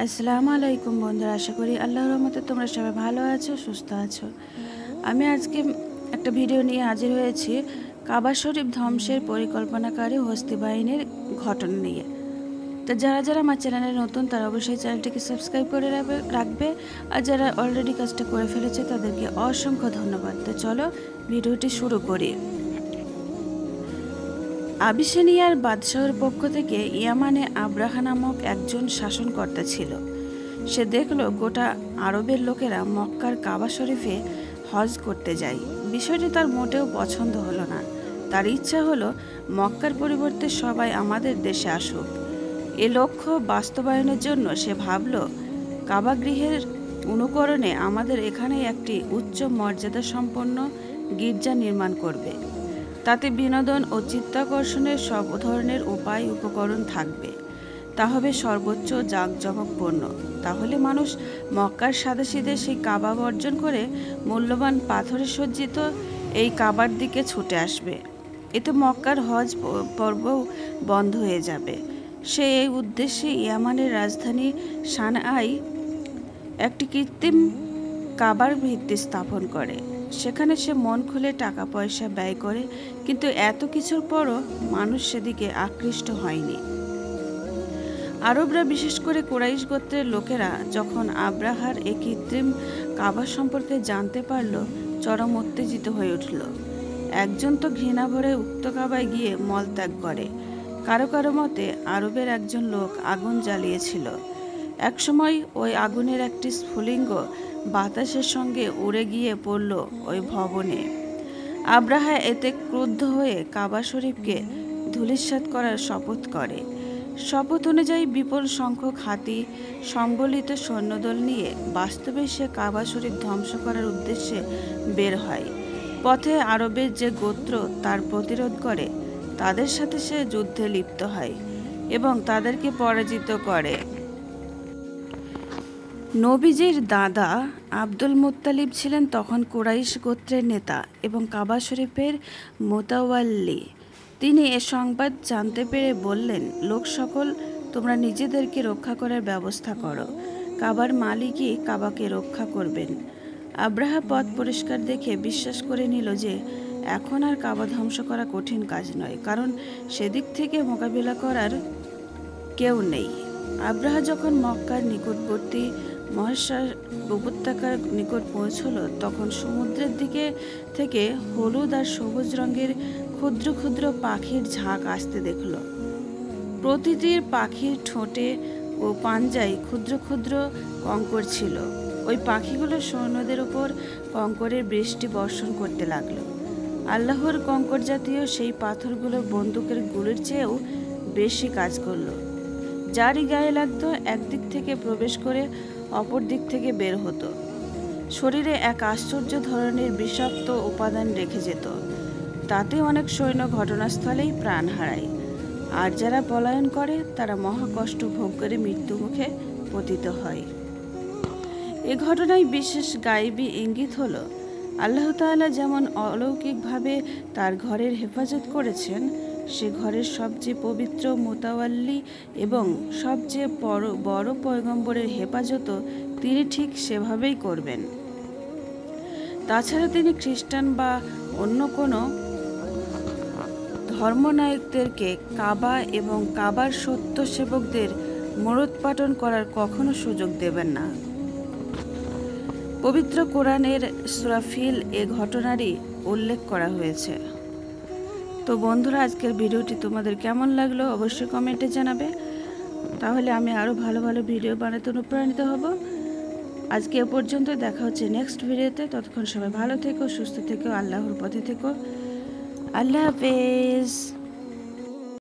আসসালামু আলাইকুম বন্ধুরা, আশা করি আল্লাহর রহমতে তোমরা সবাই ভালো আছো, সুস্থ আছো। আমি আজকে একটা ভিডিও নিয়ে হাজির হয়েছি কাবা শরীফ ধ্বংসের পরিকল্পনাকারী হস্তি বাহিনীর ঘটনা নিয়ে। তো যারা যারা আমার চ্যানেলে নতুন তারা অবশ্যই চ্যানেলটিকে সাবস্ক্রাইব করে রাখবে, আর যারা অলরেডি কাজটা করে ফেলেছে তাদেরকে অসংখ্য ধন্যবাদ। তো চলো ভিডিওটি শুরু করি। আবিসিনিয়ার বাদশাহর পক্ষ থেকে ইয়ামানে আব্রাহা নামক একজন শাসনকর্তা ছিল। সে দেখল গোটা আরবের লোকেরা মক্কার কাবা শরীফে হজ করতে যায়। বিষয়টি তার মোটেও পছন্দ হলো না। তার ইচ্ছা হলো মক্কার পরিবর্তে সবাই আমাদের দেশে আসুক। এ লক্ষ্য বাস্তবায়নের জন্য সে ভাবল, কাবা গৃহের অনুকরণে আমাদের এখানে একটি উচ্চ মর্যাদা সম্পন্ন গির্জা নির্মাণ করবে। তাতে বিনোদন ও চিত্তাকর্ষণের সব ধরনের উপায় উপকরণ থাকবে। তা হবে সর্বোচ্চ জাঁকজমকপূর্ণ। তাহলে মানুষ মক্কার সাদাসিধে সেই কাবা বর্জন করে মূল্যবান পাথরে সজ্জিত এই কাবার দিকে ছুটে আসবে। এতে মক্কার হজ পর্বও বন্ধ হয়ে যাবে। সে এই উদ্দেশ্যে ইয়ামানের রাজধানী সানআয় একটি কৃত্রিম কাবার ভিত্তি স্থাপন করে। সেখানে সে মন খুলে টাকা পয়সা ব্যয় করে, কিন্তু এত কিছুর পরও মানুষ সেদিকে আকৃষ্ট হয়নি। আরবরা, বিশেষ করে কুরাইশ গোত্রের লোকেরা যখন আব্রাহার এই কৃত্রিম কাবা সম্পর্কে জানতে পারল, চরম উত্তেজিত হয়ে উঠল। একজন তো ঘৃণা ভরে উক্ত কাবায় গিয়ে মলত্যাগ করে। কারো কারো মতে আরবের একজন লোক আগুন জ্বালিয়েছিল। একসময় ওই আগুনের একটি স্ফুলিঙ্গ বাতাসের সঙ্গে উড়ে গিয়ে পড়ল ওই ভবনে। আব্রাহা এতে ক্রুদ্ধ হয়ে কাবা শরীফকে ধূলিসাৎ করার শপথ করে। শপথ অনুযায়ী বিপুল সংখ্যক হাতি সম্বলিত সৈন্যদল নিয়ে বাস্তবে সে কাবা শরীফ ধ্বংস করার উদ্দেশ্যে বের হয়। পথে আরবের যে গোত্র তার প্রতিরোধ করে, তাদের সাথে সে যুদ্ধে লিপ্ত হয় এবং তাদেরকে পরাজিত করে। নবীজির দাদা আব্দুল মুত্তালিব ছিলেন তখন কুরাইশ গোত্রের নেতা এবং কাবা শরীফের মোতাওয়াল্লি। তিনি এ সংবাদ জানতে পেরে বললেন, লোক সকল, তোমরা নিজেদেরকে রক্ষা করার ব্যবস্থা করো। কাবার মালিকই কাবাকে রক্ষা করবেন। আব্রাহা পথ পরিষ্কার দেখে বিশ্বাস করে নিল যে এখন আর কাবা ধ্বংস করা কঠিন কাজ নয়, কারণ সেদিক থেকে মোকাবিলা করার কেউ নেই। আব্রাহা যখন মক্কার নিকটবর্তী মহেশ্বর উপত্যকার নিকট পৌঁছল, তখন সমুদ্রের দিকে থেকে হলুদ আর সবুজ রঙের ক্ষুদ্র ক্ষুদ্র পাখির ঝাঁক আসতে দেখল। প্রতিটির পাখির ঠোঁটে ও পাঞ্জায় ক্ষুদ্র ক্ষুদ্র কঙ্কর ছিল। ওই পাখিগুলো সৈন্যদের উপর কঙ্করের বৃষ্টি বর্ষণ করতে লাগল। আল্লাহর কঙ্কর জাতীয় সেই পাথরগুলো বন্দুকের গুলির চেয়েও বেশি কাজ করল। যারই গায়ে লাগতো একদিক থেকে প্রবেশ করে অপর দিক থেকে বের হতো। শরীরে এক আশ্চর্য ধরনের বিষাক্ত উপাদান রেখে যেত। তাতে অনেক সৈন্য ঘটনাস্থলেই প্রাণ হারায়, আর যারা পলায়ন করে তারা মহাকষ্ট ভোগ করে মৃত্যুমুখে পতিত হয়। এ ঘটনায় বিশেষ গায়েবী ইঙ্গিত হলো, আল্লাহ তাআলা যেমন অলৌকিকভাবে তার ঘরের হেফাজত করেছেন, সে ঘরের সবচেয়ে পবিত্র মুতাওয়াল্লি এবং সবচেয়ে বড় পয়গম্বরের হেফাজতও তিনি ঠিক সেভাবেই করবেন। তাছাড়া তিনি খ্রিস্টান বা অন্য কোনো ধর্মনায়কদেরকে কাবা এবং কাবার সত্য সেবকদের মূলোৎপাটন করার কখনো সুযোগ দেবেন না। পবিত্র কোরআনের সূরা ফিল এ ঘটনারই উল্লেখ করা হয়েছে। তো বন্ধুরা, আজকের ভিডিওটি তোমাদের কেমন লাগলো অবশ্যই কমেন্টে জানাবে, তাহলে আমি আরও ভালো ভালো ভিডিও বানাতে অনুপ্রাণিত হব। আজকে এ পর্যন্ত, দেখা হচ্ছে নেক্সট ভিডিওতে। ততক্ষণ সবাই ভালো থেকো, সুস্থ থেকো, আল্লাহর পথে থেকো। আল্লাহ হাফেজ।